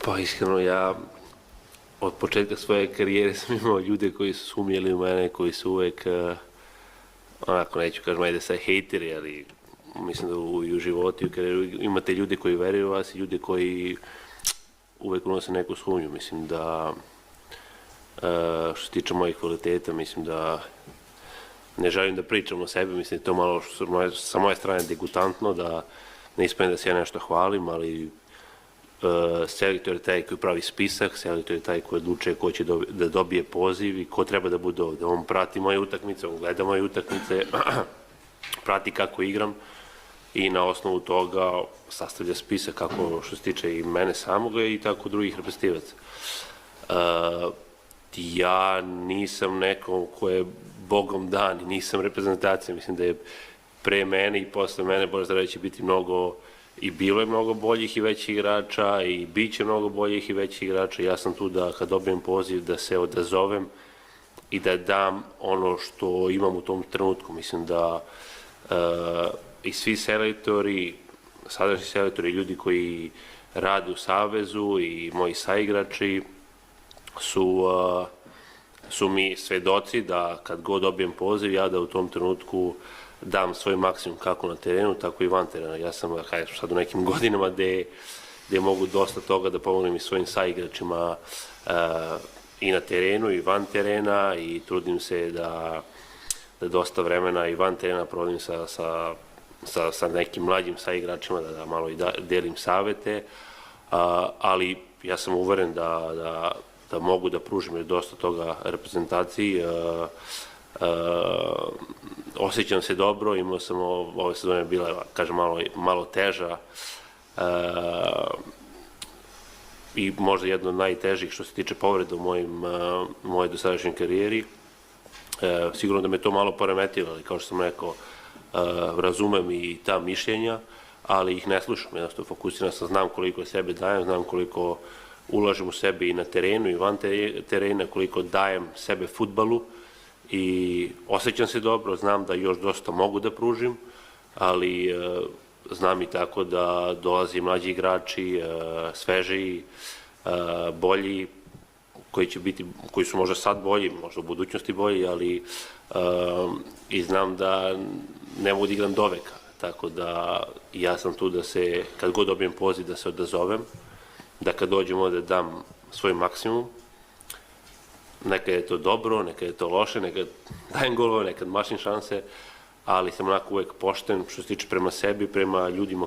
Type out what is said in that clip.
Pa iskreno, ja od početka svoje karijere sam imao ljude koji su sumnjali u mene, koji su uvek, onako neću kažem, ajde sad hejteri, ali mislim da i u životu i u karijeru imate ljude koji veruju u vas i ljude koji uvek unose neku sumnju. Mislim da, što se tiče mojih kvaliteta, mislim da ne želim da pričam o sebi, mislim da je to malo sa moje strane degutantno, da ne ispadne da se ja nešto hvalim, ali selektor je taj koji pravi spisak, selektor je taj koji odlučuje ko će da dobije poziv i ko treba da bude ovde. On prati moje utakmice, on gleda moje utakmice, prati kako igram i na osnovu toga sastavlja spisak kako što se tiče i mene samoga i tako drugih reprezentativaca. Ja nisam neko ko je bogom dan i nisam reprezentacija, mislim da je pre mene i posle mene, bolje da reći, biti mnogo i bilo je mnogo boljih i većih igrača i bit će mnogo boljih i većih igrača. Ja sam tu da kad dobijem poziv da se odazovem i da dam ono što imam u tom trenutku. Mislim da i svi selektori, sadašnji selektori, ljudi koji rade u Savezu i moji saigrači su mi svedoci da kad god dobijem poziv, ja da u tom trenutku dam svoj maksimum kako na terenu, tako i van terena. Ja sam sad u nekim godinama gde mogu dosta toga da pomognem i svojim saigračima i na terenu i van terena i trudim se da dosta vremena i van terena provodim sa nekim mlađim saigračima, da malo i delim savete, ali ja sam uveren da mogu da pružim još dosta toga reprezentaciji. Osjećam se dobro, imao sam ove sezone bila, kažem, malo teža i možda jedno od najtežih što se tiče povreda u mojoj dosadašnjoj karijeri. Sigurno da me to malo poremetilo, ali kao što sam rekao, razumem i ta mišljenja, ali ih ne slušam, jednostavno fokusiram sam, znam koliko sebe dajem, znam koliko ulažem u sebe i na terenu i van terena, koliko dajem sebe fudbalu i osjećam se dobro, znam da još dosta mogu da pružim, ali znam i tako da dolaze mlađi igrači, svežiji, bolji, koji su možda sad bolji, možda u budućnosti bolji, ali i znam da ne mogu da igram doveka, tako da ja sam tu da se, kad god dobijem poziv, da se odazovem, da kad dođem ovde dam svoj maksimum. Nekad je to dobro, nekad je to loše, nekad dajem golove, nekad mašim šanse, ali sam onako uvek pošten što se tiče prema sebi, prema ljudima